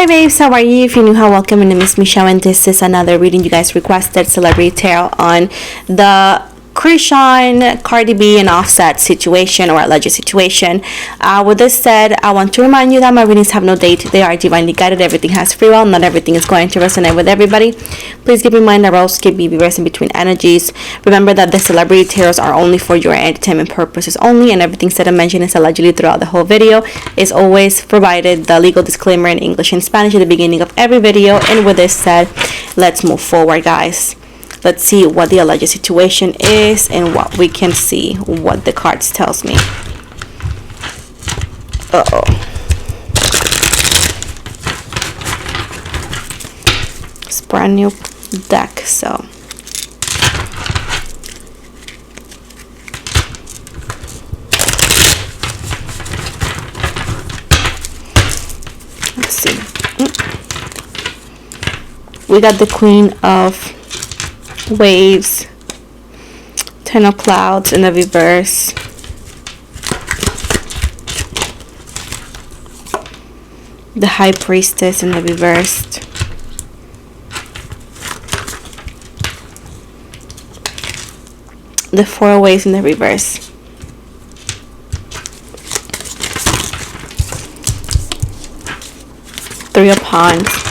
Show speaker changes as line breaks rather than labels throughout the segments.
Hi babes, how are you? If you're new, how welcome. My name is Michelle and this is another reading you guys requested, Celebrity Tarot, on the Chrisean, Cardi B, and Offset situation or alleged situation. With this said, I want to remind you that my readings have no date. They are divinely guided. Everything has free will. Not everything is going to resonate with everybody. Please keep in mind that roles can be reversing between energies. Remember that the Celebrity Tarots are only for your entertainment purposes only, and everything said and mentioned is allegedly throughout the whole video. Is always provided the legal disclaimer in English and Spanish at the beginning of every video. And with this said, let's move forward, guys. Let's see what the alleged situation is and what we can see, what the cards tells me. It's a brand new deck, so let's see. We got the Queen of Waves, Ten of Clouds in the reverse, the High Priestess in the reverse, the Four of Waves in the reverse, Three of Wands,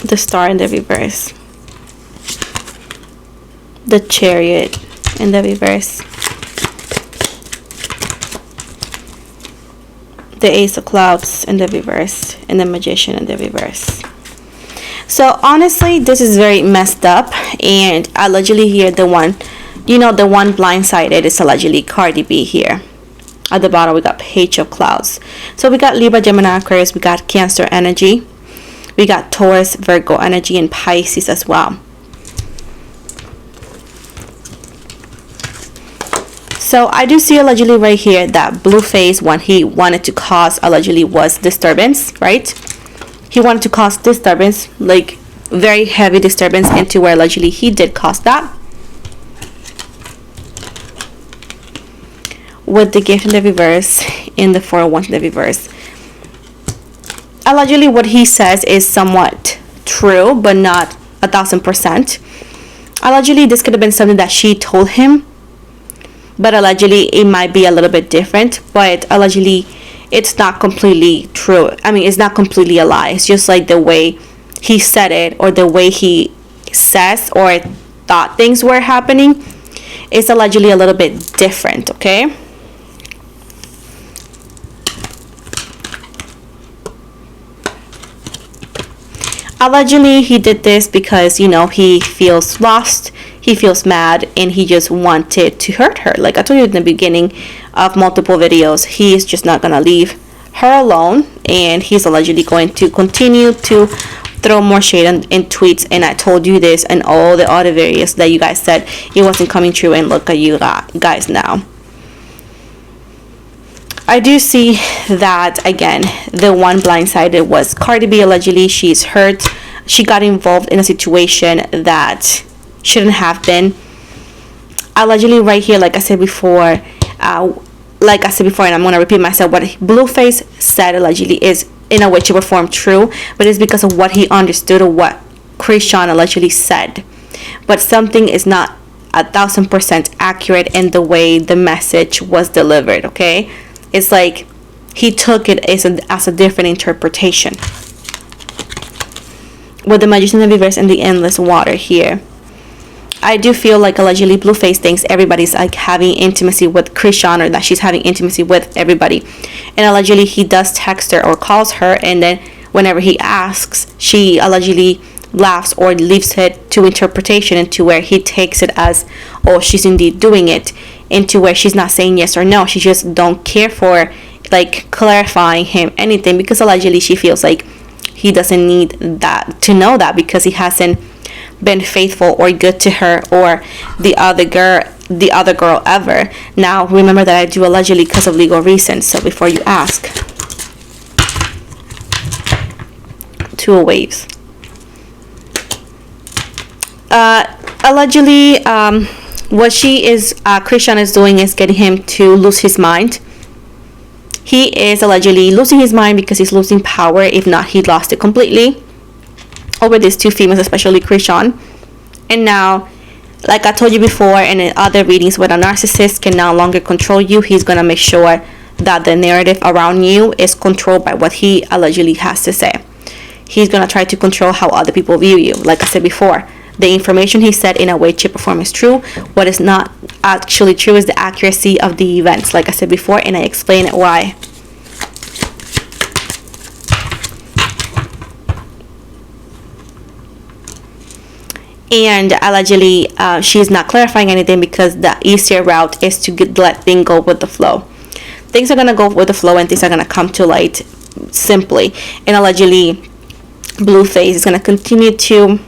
the Star in the reverse, the Chariot in the reverse, the Ace of Clouds in the reverse, and the Magician in the reverse. So honestly, this is very messed up, and allegedly here the one blindsided is allegedly Cardi B here. At the bottom we got Page of Clouds. So we got Libra, Gemini, Aquarius, we got Cancer energy. We got Taurus, Virgo energy, and Pisces as well. So I do see allegedly right here that Blueface, when he wanted to cause allegedly was disturbance, right? He wanted to cause disturbance, like very heavy disturbance, into where allegedly he did cause that. With the Gift in the reverse, in the Four of Wands in the reverse. Allegedly what he says is somewhat true, but not 1000%. Allegedly this could have been something that she told him, but allegedly it might be a little bit different, but allegedly it's not completely true. I mean, it's not completely a lie. It's just like the way he said it, or the way he says or thought things were happening, it's allegedly a little bit different, okay? Allegedly, he did this because, he feels lost, he feels mad, and he just wanted to hurt her. Like I told you in the beginning of multiple videos, he is just not going to leave her alone, and he's allegedly going to continue to throw more shade in tweets. And I told you this and all the other videos that you guys said it wasn't coming true, and look at you guys now. I do see that, again, the one blindsided was Cardi B. Allegedly, she's hurt. She got involved in a situation that shouldn't have been. Allegedly, right here, like I said before, and I'm going to repeat myself, what Blueface said allegedly is in a way, shape, or form true, but it's because of what he understood or what Chrisean allegedly said. But something is not 1000% accurate in the way the message was delivered, okay? It's like he took it as a different interpretation. With the Magician in the reverse and the Endless Water here, I do feel like allegedly Blueface thinks everybody's like having intimacy with Chrisean, or that she's having intimacy with everybody. And allegedly he does text her or calls her, and then whenever he asks, she allegedly laughs or leaves it to interpretation, into where he takes it as, oh, she's indeed doing it, into where she's not saying yes or no. She just don't care for like clarifying him anything, because allegedly she feels like he doesn't need that to know that, because he hasn't been faithful or good to her or the other girl ever. Now remember that I do allegedly because of legal reasons, so before you ask. Two of Waves. Allegedly, what Chrisean is doing is getting him to lose his mind. He is allegedly losing his mind because he's losing power. If not, he lost it completely over these two females, especially Krishan. And now, like I told you before, and in other readings, when a narcissist can no longer control you, he's gonna make sure that the narrative around you is controlled by what he allegedly has to say. He's gonna try to control how other people view you. Like I said before, the information he said in a way, shape, or form is true. What is not actually true is the accuracy of the events, like I said before, and I explain it why. And allegedly, she's not clarifying anything because the easier route is to let things go with the flow. Things are gonna go with the flow, and things are gonna come to light simply. And allegedly, Blueface is gonna continue to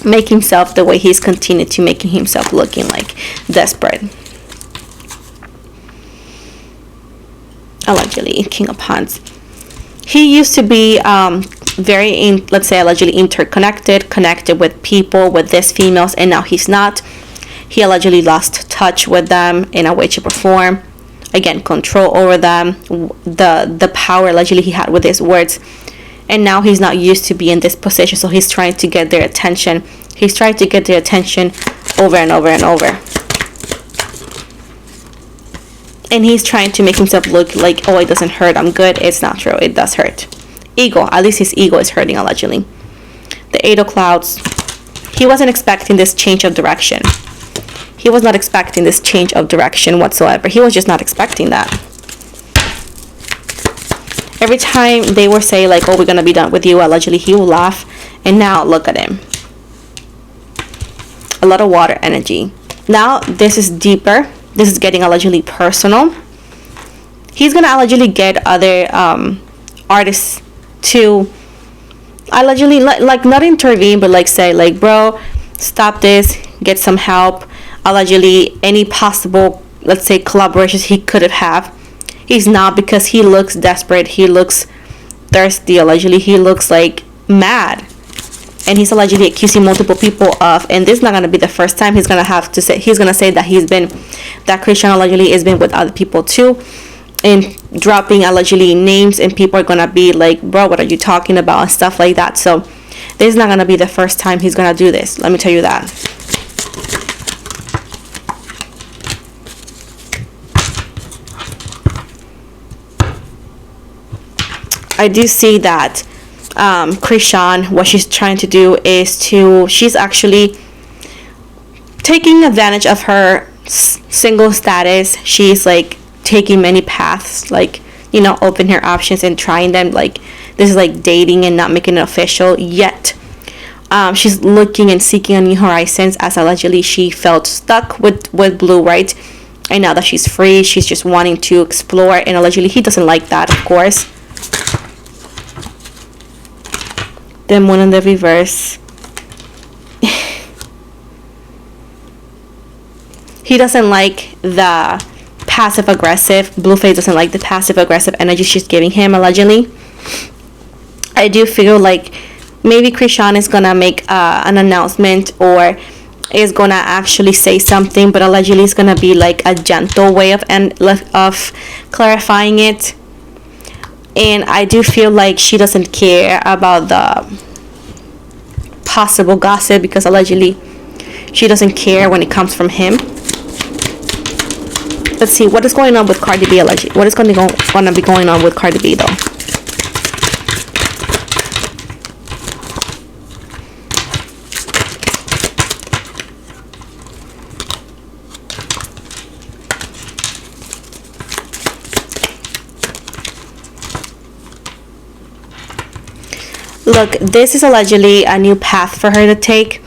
make himself the way he's continued to making himself looking like desperate. Allegedly, King of Wands. He used to be let's say allegedly connected with people, with these females, and now he's not. He allegedly lost touch with them in a way, shape, or form. Again, control over them, the power allegedly he had with his words. And now he's not used to be in this position, so he's trying to get their attention. He's trying to get their attention over and over and over. And he's trying to make himself look like, oh, it doesn't hurt, I'm good. It's not true, it does hurt. Ego, at least his ego is hurting allegedly. The Eight of Clouds. He wasn't expecting this change of direction. He was not expecting this change of direction whatsoever. He was just not expecting that. Every time they were saying like, oh, we're gonna be done with you, allegedly he will laugh. And now look at him. A lot of water energy. Now this is deeper. This is getting allegedly personal. He's gonna allegedly get other artists to allegedly like not intervene, but like say like, bro, stop this, get some help. Allegedly any possible, let's say, collaborations he could have. He's not, because he looks desperate, he looks thirsty, allegedly he looks like mad, and he's allegedly accusing multiple people of, and this is not going to be the first time he's going to say that Christian allegedly has been with other people too, and dropping allegedly names, and people are going to be like, bro, what are you talking about, and stuff like that. So this is not going to be the first time he's going to do this, let me tell you that. I do see that Krishan, what she's trying to do is she's actually taking advantage of her single status. She's like taking many paths, like, you know, open her options and trying them. Like, this is like dating and not making it official yet. She's looking and seeking on new horizons, as allegedly she felt stuck with Blue, right? And now that she's free, she's just wanting to explore, and allegedly he doesn't like that, of course. The Moon in the reverse. He doesn't like the passive aggressive. Blueface doesn't like the passive aggressive energy she's giving him, allegedly. I do feel like maybe Krishan is gonna make an announcement, or is gonna actually say something, but allegedly it's gonna be like a gentle way of clarifying it. And I do feel like she doesn't care about the possible gossip, because allegedly she doesn't care when it comes from him. Let's see what is going on with Cardi B, allegedly. What is going to be going on with Cardi B though? Look, this is allegedly a new path for her to take,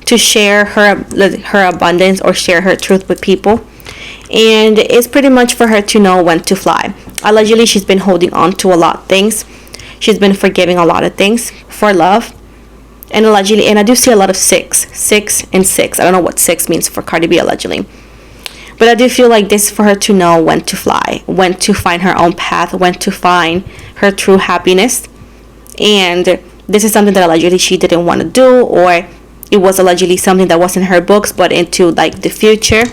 to share her abundance or share her truth with people. And it's pretty much for her to know when to fly. Allegedly, she's been holding on to a lot of things. She's been forgiving a lot of things for love. And allegedly, and I do see a lot of 6 and 6. I don't know what 6 means for Cardi B, allegedly. But I do feel like this is for her to know when to fly, when to find her own path, when to find her true happiness. And this is something that allegedly she didn't want to do, or it was allegedly something that wasn't in her books but into like the future.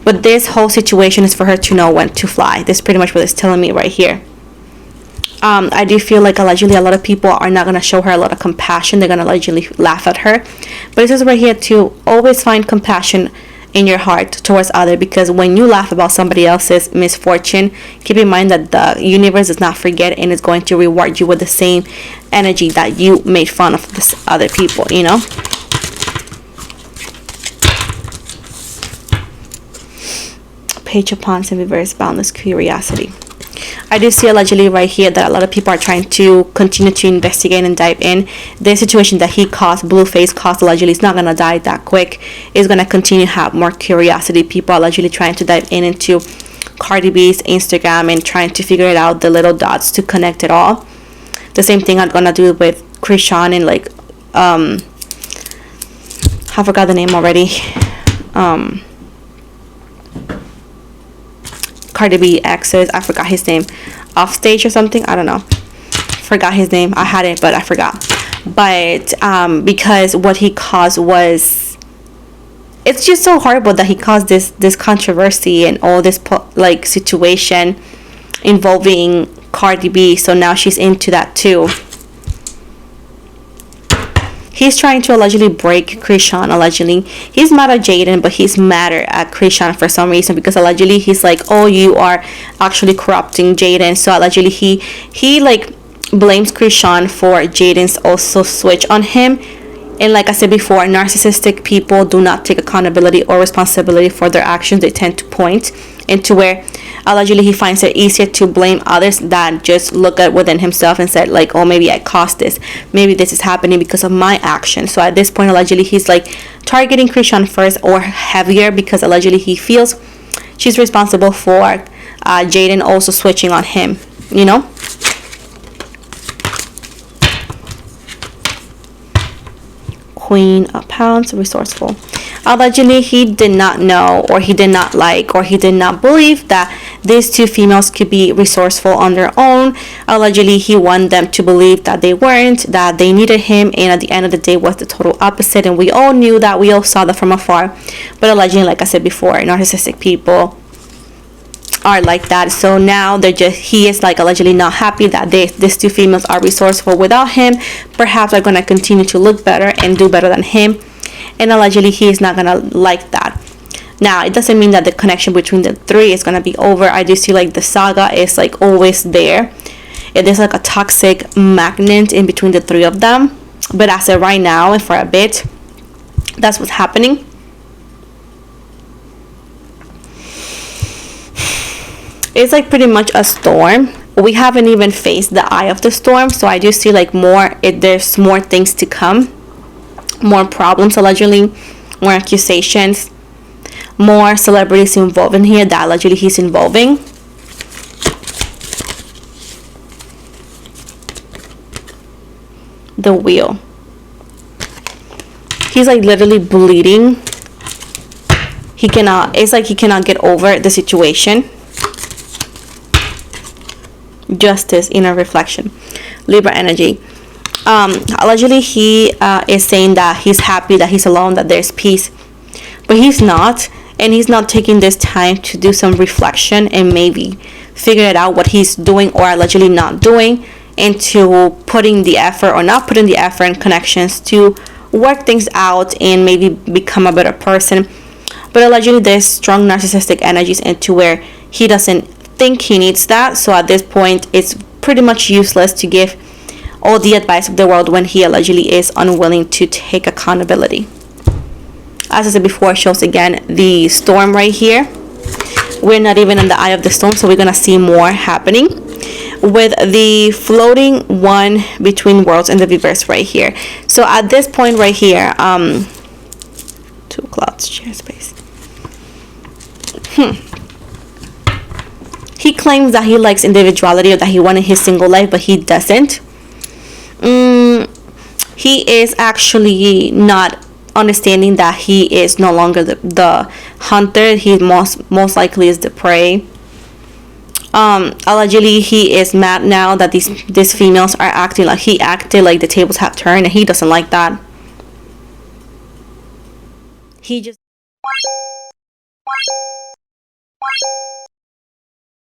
But But this whole situation is for her to know when to fly. This is pretty much what it's telling me right here. I do feel like allegedly a lot of people are not going to show her a lot of compassion. They're going to allegedly laugh at her. But it says right here to always find compassion in your heart towards others, because when you laugh about somebody else's misfortune, keep in mind that the universe does not forget and is going to reward you with the same energy that you made fun of this other people, you know. Page of Wands in reverse, boundless curiosity. I do see allegedly right here that a lot of people are trying to continue to investigate and dive in. The situation that he caused, Blueface caused, allegedly is not going to die that quick. It's going to continue to have more curiosity. People are allegedly trying to dive in into Cardi B's Instagram and trying to figure it out, the little dots to connect it all. The same thing I'm going to do with Krishan and like, I forgot the name already. Cardi B exes, I forgot his name, off stage or something, I don't know, forgot his name. I had it but I forgot. But because what he caused was, it's just so horrible that he caused this controversy and all this like situation involving Cardi B. So now she's into that too. He's trying to allegedly break Krishan. Allegedly, he's mad at Jaden, but he's madder at Krishan for some reason, because allegedly he's like, oh, you are actually corrupting Jaden. So allegedly he like blames Krishan for Jaden's also switch on him. And like I said before, narcissistic people do not take accountability or responsibility for their actions. They tend to point into where allegedly he finds it easier to blame others than just look at within himself and said like, oh, maybe I caused this. Maybe this is happening because of my action. So at this point, allegedly he's like targeting Krishan first or heavier, because allegedly he feels she's responsible for Jaden also switching on him, you know. Queen of Pounds, resourceful. Allegedly, he did not know, or he did not like, or he did not believe that these two females could be resourceful on their own. Allegedly, he wanted them to believe that they weren't, that they needed him, and at the end of the day was the total opposite. And we all knew that, we all saw that from afar. But allegedly, like I said before, narcissistic people are like that. So now he is like allegedly not happy that these two females are resourceful without him. Perhaps they're gonna continue to look better and do better than him, and allegedly he is not gonna like that. Now it doesn't mean that the connection between the three is gonna be over. I do see like the saga is like always there. It is like a toxic magnet in between the three of them, but as of right now and for a bit, that's what's happening. It's like pretty much a storm. We haven't even faced the eye of the storm, so I do see like there's more things to come, more problems allegedly, more accusations, more celebrities involved in here that allegedly he's involving. The Wheel. He's like literally bleeding. It's like he cannot get over the situation. Justice, inner reflection. Libra energy. Allegedly he is saying that he's happy, that he's alone, that there's peace, but he's not, and he's not taking this time to do some reflection and maybe figure it out what he's doing or allegedly not doing, into putting the effort or not putting the effort and connections to work things out and maybe become a better person. But allegedly there's strong narcissistic energies into where he doesn't think he needs that. So at this point it's pretty much useless to give all the advice of the world when he allegedly is unwilling to take accountability. As I said before, shows again the storm right here. We're not even in the eye of the storm, so we're gonna see more happening with the floating one between worlds and the reverse right here. So at this point right here, 2 clouds, share space. He claims that he likes individuality or that he wanted his single life, but he doesn't. He is actually not understanding that he is no longer the hunter. He most likely is the prey. Allegedly he is mad now that these females are acting like he acted like the tables have turned, and he doesn't like that. He just